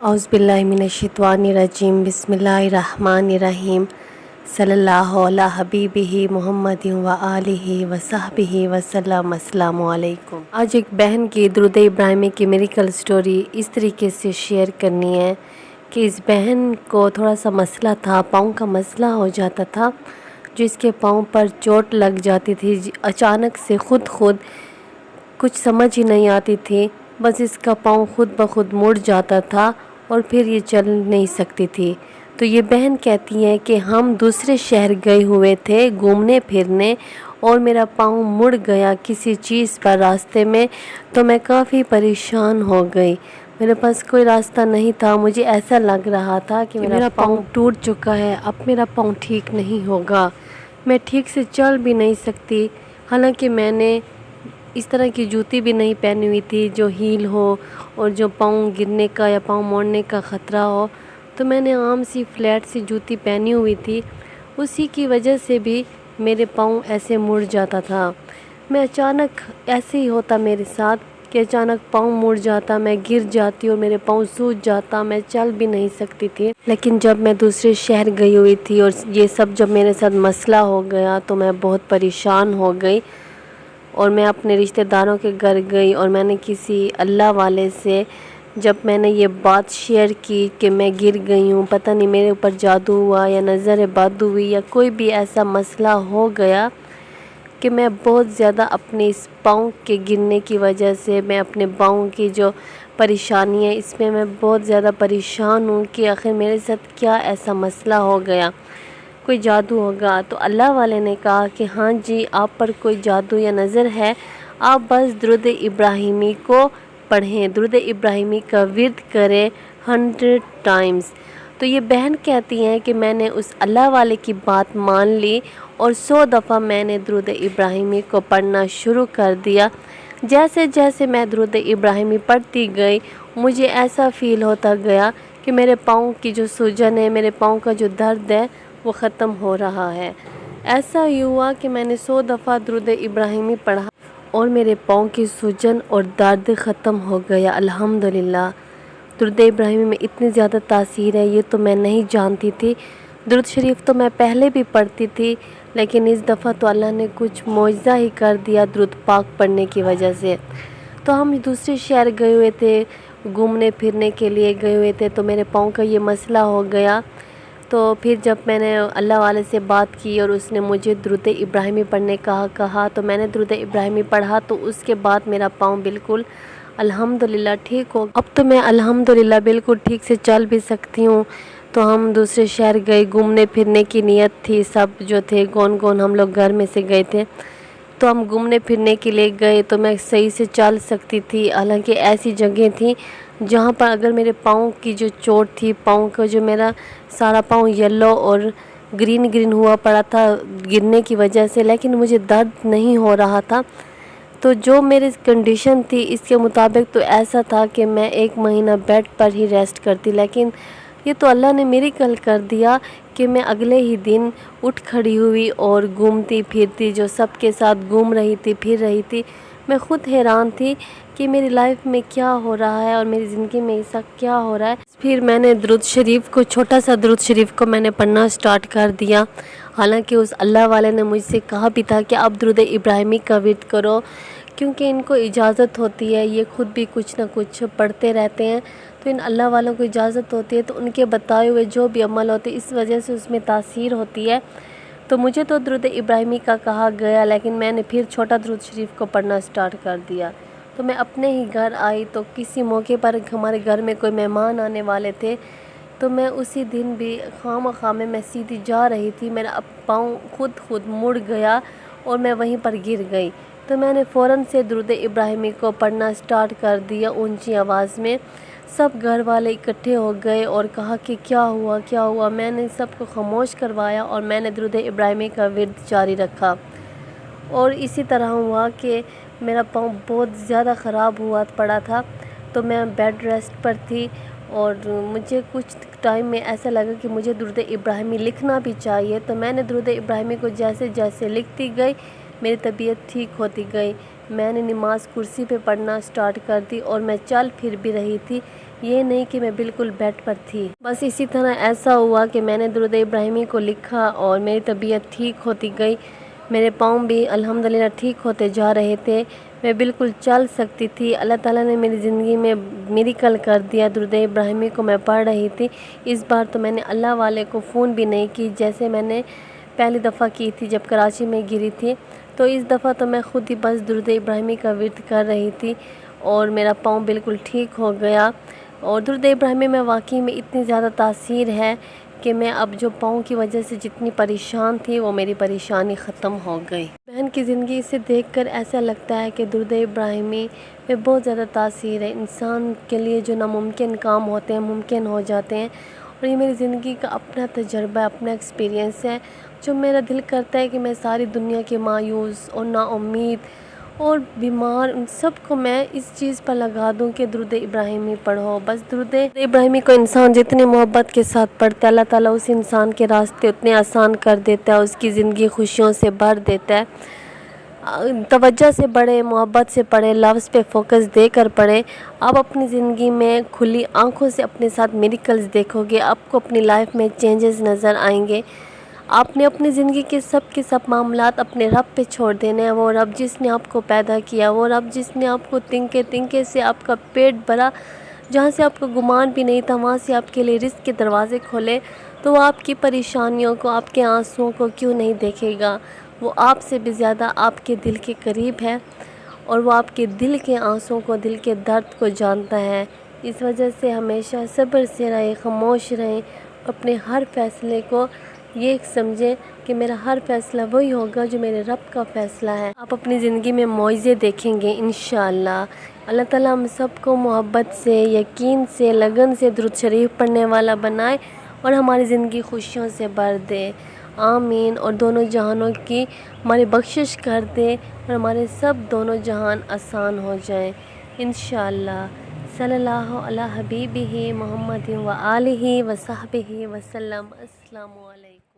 औज़ुबिल्लाहिमिनश्शैतानिर्रजीम बिस्मिल्लाहिर्रहमानिर्रहीम सल्लल्लाहु अला हबीबिही मुहम्मदिन व आलिहि व सहबिही वसल्लम। अस्सलामु अलैकुम। आज एक बहन की दुरूद इब्राहिमी की मेरिकल स्टोरी इस तरीके से शेयर करनी है कि इस बहन को थोड़ा सा मसला था, पाँव का मसला हो जाता था, जो इसके पाँव पर चोट लग जाती थी अचानक से खुद कुछ समझ ही नहीं आती थी। बस इसका पाँव खुद ब खुद मुड़ जाता था और फिर ये चल नहीं सकती थी। तो ये बहन कहती हैं कि हम दूसरे शहर गए हुए थे घूमने फिरने और मेरा पाँव मुड़ गया किसी चीज़ पर रास्ते में, तो मैं काफ़ी परेशान हो गई। मेरे पास कोई रास्ता नहीं था, मुझे ऐसा लग रहा था कि मेरा पाँव टूट चुका है, अब मेरा पाँव ठीक नहीं होगा, मैं ठीक से चल भी नहीं सकती। हालांकि मैंने इस तरह की जूती भी नहीं पहनी हुई थी जो हील हो और जो पाँव गिरने का या पाँव मोड़ने का ख़तरा हो, तो मैंने आम सी फ्लैट सी जूती पहनी हुई थी। उसी की वजह से भी मेरे पाँव ऐसे मुड़ जाता था। मैं अचानक ऐसे ही होता मेरे साथ कि अचानक पाँव मुड़ जाता, मैं गिर जाती और मेरे पाँव सूज जाता, मैं चल भी नहीं सकती थी। लेकिन जब मैं दूसरे शहर गई हुई थी और ये सब जब मेरे साथ मसला हो गया तो मैं बहुत परेशान हो गई और मैं अपने रिश्तेदारों के घर गई और मैंने किसी अल्लाह वाले से जब मैंने ये बात शेयर की कि मैं गिर गई हूँ, पता नहीं मेरे ऊपर जादू हुआ या नज़र बद हुई या कोई भी ऐसा मसला हो गया कि मैं बहुत ज़्यादा अपने इस पाँव के गिरने की वजह से मैं अपने पाँव की जो परेशानी है इसमें मैं बहुत ज़्यादा परेशान हूँ कि आखिर मेरे साथ क्या ऐसा मसला हो गया, कोई जादू होगा। तो अल्लाह वाले ने कहा कि हाँ जी, आप पर कोई जादू या नज़र है, आप बस दुरूद इब्राहिमी को पढ़ें, दुरूद इब्राहिमी का विर्द करें 100 टाइम्स। तो ये बहन कहती हैं कि मैंने उस अल्लाह वाले की बात मान ली और 100 दफ़ा मैंने दुरूद इब्राहिमी को पढ़ना शुरू कर दिया। जैसे जैसे मैं दुरूद इब्राहिमी पढ़ती गई मुझे ऐसा फ़ील होता गया कि मेरे पाँव की जो सूजन है, मेरे पाँव का जो दर्द है वो ख़त्म हो रहा है। ऐसा ही हुआ कि मैंने 100 दफ़ा दुरूद इब्राहिमी पढ़ा और मेरे पाँव की सूजन और दर्द ख़त्म हो गया अल्हम्दुलिल्लाह। दुरूद इब्राहिमी में इतनी ज़्यादा तासीर है ये तो मैं नहीं जानती थी। दुरूद शरीफ तो मैं पहले भी पढ़ती थी, लेकिन इस दफ़ा तो अल्लाह ने कुछ मौजज़ा ही कर दिया दुरूद पाक पढ़ने की वजह से। तो हम दूसरे शहर गए हुए थे, घूमने फिरने के लिए गए हुए थे, तो मेरे पाँव का ये मसला हो गया। तो फिर जब मैंने अल्लाह वाले से बात की और उसने मुझे दुरूद इब्राहिमी पढ़ने का कहा तो मैंने दुरूद इब्राहिमी पढ़ा, तो उसके बाद मेरा पाँव बिल्कुल अल्हम्दुलिल्लाह ठीक हो। अब तो मैं अल्हम्दुलिल्लाह बिल्कुल ठीक से चल भी सकती हूँ। तो हम दूसरे शहर गए, घूमने फिरने की नीयत थी, सब जो थे कौन कौन हम लोग घर में से गए थे, तो हम घूमने फिरने के लिए गए तो मैं सही से चल सकती थी। हालांकि ऐसी जगह थी जहाँ पर अगर मेरे पाँव की जो चोट थी, पाँव का जो मेरा सारा पाँव येलो और ग्रीन हुआ पड़ा था गिरने की वजह से, लेकिन मुझे दर्द नहीं हो रहा था। तो जो मेरी कंडीशन थी इसके मुताबिक तो ऐसा था कि मैं 1 महीना बेड पर ही रेस्ट करती, लेकिन ये तो अल्लाह ने मिरेकल कर दिया कि मैं अगले ही दिन उठ खड़ी हुई और घूमती फिरती, जो सबके साथ घूम रही थी फिर रही थी। मैं ख़ुद हैरान थी कि मेरी लाइफ में क्या हो रहा है और मेरी ज़िंदगी में ऐसा क्या हो रहा है। फिर मैंने दुरूद शरीफ को, छोटा सा दुरूद शरीफ को मैंने पढ़ना स्टार्ट कर दिया। हालांकि उस अल्लाह वाले ने मुझसे कहा भी था कि आप दुरूद इब्राहिमी का विर्द करो, क्योंकि इनको इजाज़त होती है, ये ख़ुद भी कुछ ना कुछ पढ़ते रहते हैं, तो इन अल्लाह वालों को इजाज़त होती है, तो उनके बताए हुए जो भी अमल होते हैं इस वजह से उसमें तासीर होती है। तो मुझे तो दुरूद इब्राहिमी का कहा गया, लेकिन मैंने फिर छोटा दुरूद शरीफ को पढ़ना स्टार्ट कर दिया। तो मैं अपने ही घर आई, तो किसी मौके पर हमारे घर में कोई मेहमान आने वाले थे, तो मैं उसी दिन भी खामखा में मैं सीधी जा रही थी, मेरा पाँव खुद मुड़ गया और मैं वहीं पर गिर गई। तो मैंने फ़ौरन से दुरूद इब्राहिमी को पढ़ना स्टार्ट कर दिया ऊंची आवाज़ में। सब घर वाले इकट्ठे हो गए और कहा कि क्या हुआ। मैंने सबको खामोश करवाया और मैंने दुरूद इब्राहिमी का विर्द जारी रखा। और इसी तरह हुआ कि मेरा पाँव बहुत ज़्यादा ख़राब हुआ पड़ा था, तो मैं बेड रेस्ट पर थी और मुझे कुछ टाइम में ऐसा लगा कि मुझे दुरूद इब्राहिमी लिखना भी चाहिए। तो मैंने दुरूद इब्राहिमी को जैसे जैसे लिखती गई मेरी तबीयत ठीक होती गई। मैंने नमाज़ कुर्सी पे पढ़ना स्टार्ट कर दी और मैं चल फिर भी रही थी, یہ نہیں کہ میں بالکل بیڈ پر تھی۔ بس اسی طرح ایسا ہوا کہ میں نے درود ابراہیمی کو لکھا اور میری طبیعت ٹھیک ہوتی گئی، میرے پاؤں بھی الحمدللہ ٹھیک ہوتے جا رہے تھے، میں بالکل چل سکتی تھی۔ اللہ تعالیٰ نے میری زندگی میں میریکل کر دیا۔ درود ابراہیمی کو میں پڑھ رہی تھی۔ اس بار تو میں نے اللہ والے کو فون بھی نہیں کی جیسے میں نے پہلی دفعہ کی تھی جب کراچی میں گری تھی، تو اس دفعہ تو میں خود ہی بس درود ابراہیمی کا ورد کر رہی تھی اور میرا پاؤں بالکل ٹھیک ہو گیا۔ اور درود ابراہیمی میں واقعی میں اتنی زیادہ تاثیر ہے کہ میں اب جو پاؤں کی وجہ سے جتنی پریشان تھی وہ میری پریشانی ختم ہو گئی۔ بہن کی زندگی سے دیکھ کر ایسا لگتا ہے کہ درود ابراہیمی میں بہت زیادہ تاثیر ہے، انسان کے لیے جو ناممکن کام ہوتے ہیں ممکن ہو جاتے ہیں، اور یہ میری زندگی کا اپنا تجربہ، اپنا ایکسپیرینس ہے، جو میرا دل کرتا ہے کہ میں ساری دنیا کے مایوس اور نا امید اور بیمار ان سب کو میں اس چیز پر لگا دوں کہ درود ابراہیمی پڑھو۔ بس درود ابراہیمی کو انسان جتنی محبت کے ساتھ پڑھتا ہے، اللہ تعالیٰ اس انسان کے راستے اتنے آسان کر دیتا ہے، اس کی زندگی خوشیوں سے بھر دیتا ہے۔ توجہ سے پڑھے، محبت سے پڑھے، لفظ پہ فوکس دے کر پڑھے، آپ اپنی زندگی میں کھلی آنکھوں سے اپنے ساتھ میریکلز دیکھو گے، آپ کو اپنی لائف میں چینجز نظر آئیں گے۔ آپ نے اپنی زندگی کے سب معاملات اپنے رب پہ چھوڑ دینے ہیں، وہ رب جس نے آپ کو پیدا کیا، وہ رب جس نے آپ کو تنکے سے آپ کا پیٹ بھرا، جہاں سے آپ کو گمان بھی نہیں تھا وہاں سے آپ کے لیے رزق کے دروازے کھولے، تو وہ آپ کی پریشانیوں کو، آپ کے آنسوؤں کو کیوں نہیں دیکھے گا؟ وہ آپ سے بھی زیادہ آپ کے دل کے قریب ہے، اور وہ آپ کے دل کے آنسوؤں کو، دل کے درد کو جانتا ہے۔ اس وجہ سے ہمیشہ صبر سے رہیں، خاموش رہیں، اپنے ہر فیصلے کو یہ سمجھیں کہ میرا ہر فیصلہ وہی ہوگا جو میرے رب کا فیصلہ ہے۔ آپ اپنی زندگی میں معجزے دیکھیں گے انشاءاللہ۔ اللہ تعالیٰ ہم سب کو محبت سے، یقین سے، لگن سے درود شریف پڑھنے والا بنائے اور ہماری زندگی خوشیوں سے بھر دے، آمین۔ اور دونوں جہانوں کی ہماری بخشش کر دے اور ہمارے سب دونوں جہان آسان ہو جائیں انشاءاللہ۔ صلی اللہ علی حبیبہ محمد و آلہ و صحبہ وسلم۔ السلام علیکم۔